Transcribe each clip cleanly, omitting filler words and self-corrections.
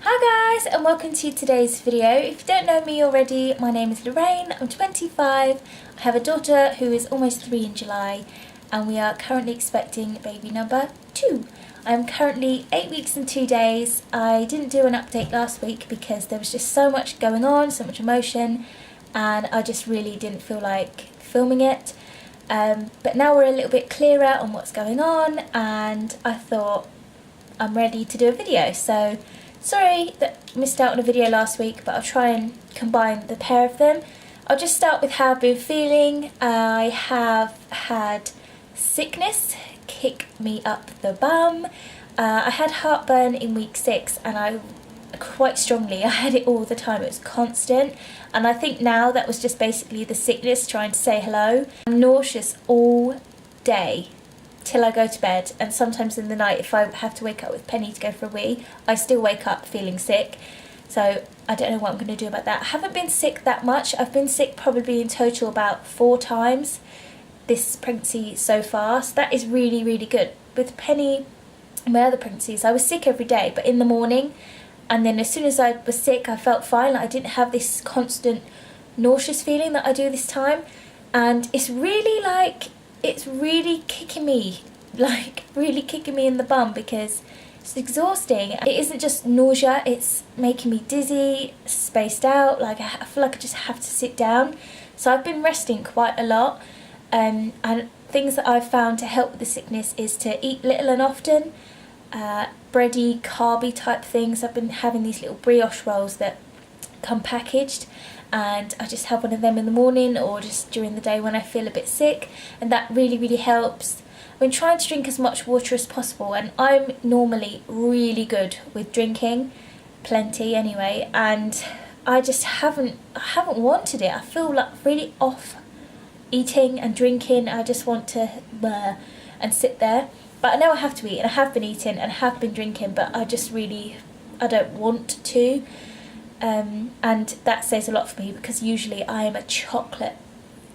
Hi guys, and welcome to today's video. If you don't know me already, my name is Lorraine, I'm 25, I have a daughter who is almost 3 in July, and we are currently expecting baby number 2. I'm currently 8 weeks and 2 days. I didn't do an update last week because there was just so much going on, so much emotion, and I just really didn't feel like filming it. But now we're a little bit clearer on what's going on, and I thought I'm ready to do a video. So sorry that I missed out on a video last week, but I'll try and combine the pair of them. I'll just start with how I've been feeling. I have had sickness kick me up the bum. I had heartburn in week 6, and quite strongly. I had it all the time, it was constant, and I think now that was just basically the sickness trying to say hello. I'm nauseous all day till I go to bed, and sometimes in the night if I have to wake up with Penny to go for a wee, I still wake up feeling sick. So I don't know what I'm going to do about that. I haven't been sick that much. I've been sick probably in total about 4 times this pregnancy so far, so that is really, really good. With Penny and my other pregnancies, I was sick every day, but in the morning, and then as soon as I was sick I felt fine. I didn't have this constant nauseous feeling that I do this time, and it's really kicking me, really kicking me in the bum, because it's exhausting. It isn't just nausea, it's making me dizzy, spaced out, like I feel like I just have to sit down. So I've been resting quite a lot, and things that I've found to help with the sickness is to eat little and often, bready, carby type things. I've been having these little brioche rolls that come packaged, and I just have one of them in the morning or just during the day when I feel a bit sick, and that really, really helps. I've been trying to drink as much water as possible, and I'm normally really good with drinking, plenty anyway, and I just haven't wanted it. I feel like really off eating and drinking. I just want to and sit there, but I know I have to eat, and I have been eating and have been drinking, but I don't want to. And that says a lot for me, because usually I am a chocolate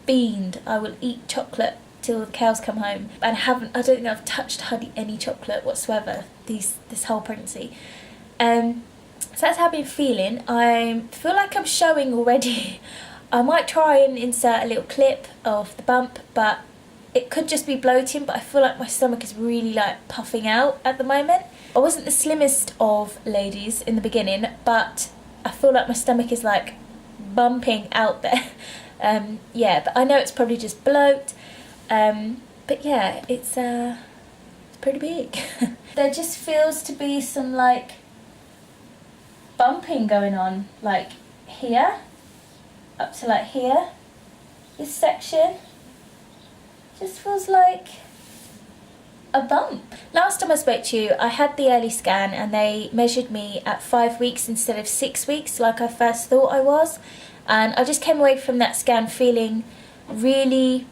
fiend. I will eat chocolate till the cows come home, and I don't think I've touched hardly any chocolate whatsoever this whole pregnancy. So that's how I've been feeling. I feel like I'm showing already. I might try and insert a little clip of the bump, but it could just be bloating, but I feel like my stomach is really like puffing out at the moment. I wasn't the slimmest of ladies in the beginning, but I feel like my stomach is like bumping out there. Yeah, but I know it's probably just bloat. But yeah, it's pretty big. There just feels to be some like bumping going on, like here, up to like here. This section just feels like a bump. Last time I spoke to you, I had the early scan, and they measured me at 5 weeks instead of 6 weeks like I first thought I was, and I just came away from that scan feeling really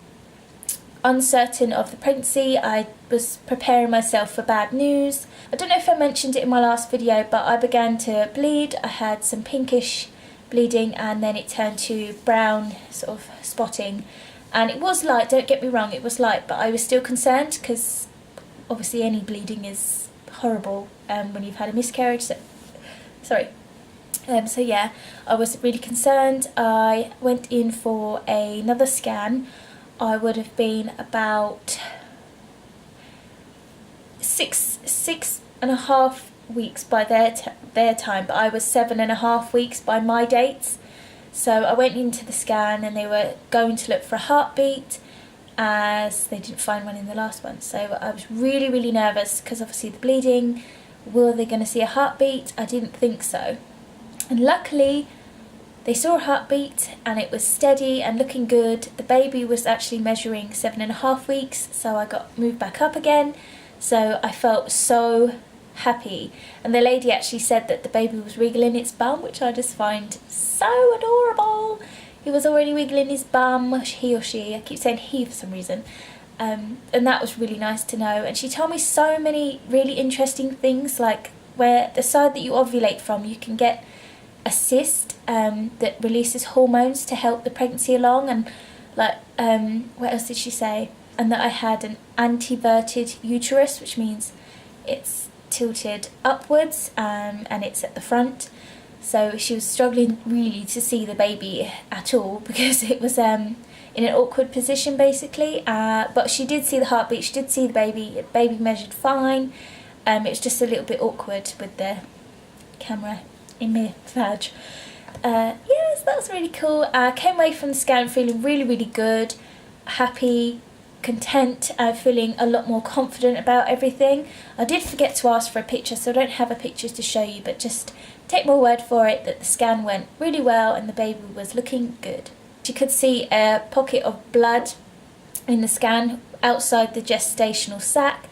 uncertain of the pregnancy. I was preparing myself for bad news. I don't know if I mentioned it in my last video, but I began to bleed. I had some pinkish bleeding, and then it turned to brown sort of spotting, and it was light, don't get me wrong, it was light, but I was still concerned, because obviously any bleeding is horrible when you've had a miscarriage. So yeah, I was really concerned. I went in for another scan. I would have been about six and a half weeks by their time, but I was 7.5 weeks by my dates. So I went into the scan, and they were going to look for a heartbeat, as they didn't find one in the last one. So I was really, really nervous, because obviously the bleeding, were they going to see a heartbeat? I didn't think so. And luckily they saw a heartbeat, and it was steady and looking good. The baby was actually measuring 7.5 weeks, so I got moved back up again. So I felt so happy, and the lady actually said that the baby was wiggling its bum, which I just find so adorable. He was already wiggling his bum, he or she, I keep saying he for some reason, and that was really nice to know. And she told me so many really interesting things, like where the side that you ovulate from, you can get a cyst that releases hormones to help the pregnancy along, and like what else did she say? And that I had an anteverted uterus, which means it's tilted upwards, and it's at the front. So she was struggling really to see the baby at all because it was in an awkward position basically. But she did see the heartbeat, she did see the baby. The baby measured fine. It was just a little bit awkward with the camera in my vag. Yes, that was really cool. I came away from the scan feeling really, really good, happy, content, feeling a lot more confident about everything. I did forget to ask for a picture, so I don't have a picture to show you, but just take my word for it that the scan went really well and the baby was looking good. She could see a pocket of blood in the scan outside the gestational sac,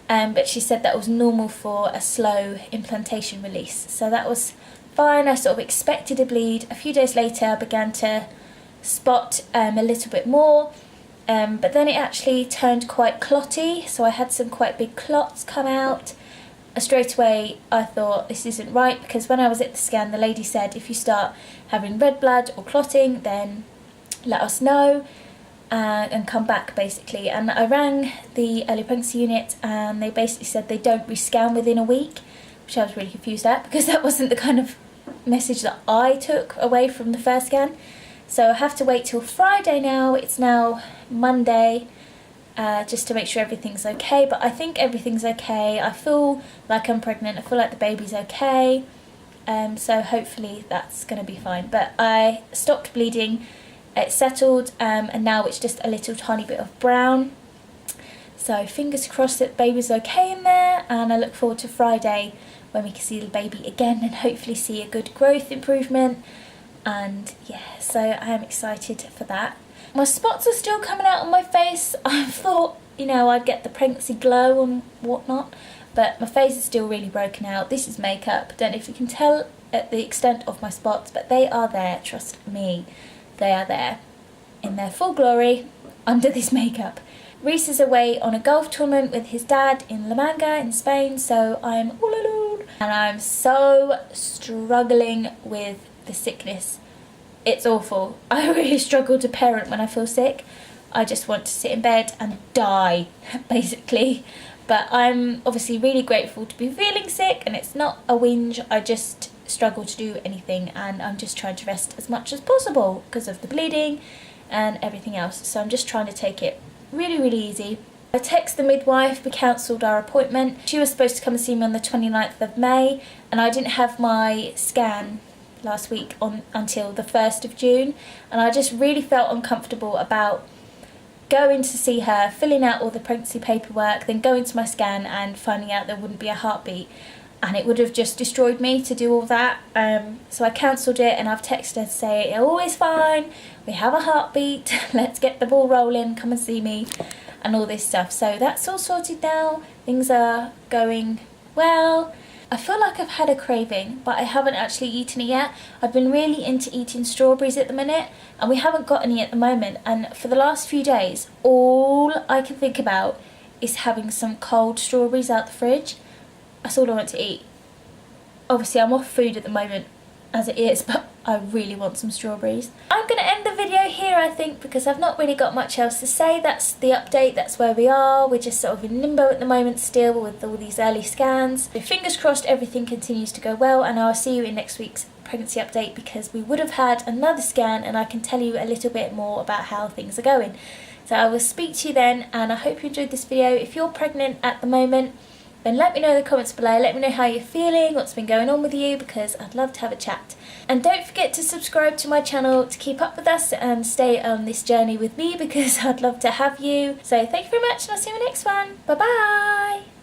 but she said that was normal for a slow implantation release, so that was fine. I sort of expected a bleed. A few days later I began to spot a little bit more, but then it actually turned quite clotty, so I had some quite big clots come out. Straight away I thought this isn't right, because when I was at the scan the lady said if you start having red blood or clotting then let us know and come back basically. And I rang the early pregnancy unit and they basically said they don't rescan within a week, which I was really confused at because that wasn't the kind of message that I took away from the first scan. So I have to wait till Friday now. It's now Monday, just to make sure everything's okay, but I think everything's okay. I feel like I'm pregnant, I feel like the baby's okay, so hopefully that's going to be fine. But I stopped bleeding, it settled, and now it's just a little tiny bit of brown. So fingers crossed that the baby's okay in there, and I look forward to Friday when we can see the baby again and hopefully see a good growth improvement. And yeah, so I am excited for that. My spots are still coming out on my face. I thought, you know, I'd get the pregnancy glow and whatnot, but my face is still really broken out. This is makeup. Don't know if you can tell at the extent of my spots, but they are there, trust me. They are there in their full glory under this makeup. Reese is away on a golf tournament with his dad in La Manga in Spain, so I'm all alone. And I'm so struggling with the sickness. It's awful. I really struggle to parent when I feel sick. I just want to sit in bed and die, basically. But I'm obviously really grateful to be feeling sick, and it's not a whinge. I just struggle to do anything, and I'm just trying to rest as much as possible because of the bleeding and everything else. So I'm just trying to take it really, really easy. I text the midwife, we cancelled our appointment. She was supposed to come and see me on the 29th of May, and I didn't have my scan last week until the 1st of June, and I just really felt uncomfortable about going to see her, filling out all the pregnancy paperwork, then going to my scan and finding out there wouldn't be a heartbeat, and it would have just destroyed me to do all that. So I cancelled it, and I've texted her to say it's always fine, we have a heartbeat, let's get the ball rolling, come and see me, and all this stuff. So that's all sorted now, things are going well. I feel like I've had a craving, but I haven't actually eaten it yet. I've been really into eating strawberries at the minute, and we haven't got any at the moment. And for the last few days, all I can think about is having some cold strawberries out the fridge. That's all I want to eat. Obviously, I'm off food at the moment as it is, but I really want some strawberries. I'm going to end the video here, I think, because I've not really got much else to say. That's the update, that's where we are. We're just sort of in limbo at the moment still with all these early scans. So fingers crossed everything continues to go well, and I'll see you in next week's pregnancy update, because we would have had another scan and I can tell you a little bit more about how things are going. So I will speak to you then, and I hope you enjoyed this video. If you're pregnant at the moment, then let me know in the comments below. Let me know how you're feeling, what's been going on with you, because I'd love to have a chat. And don't forget to subscribe to my channel to keep up with us and stay on this journey with me, because I'd love to have you. So thank you very much, and I'll see you in the next one. Bye bye!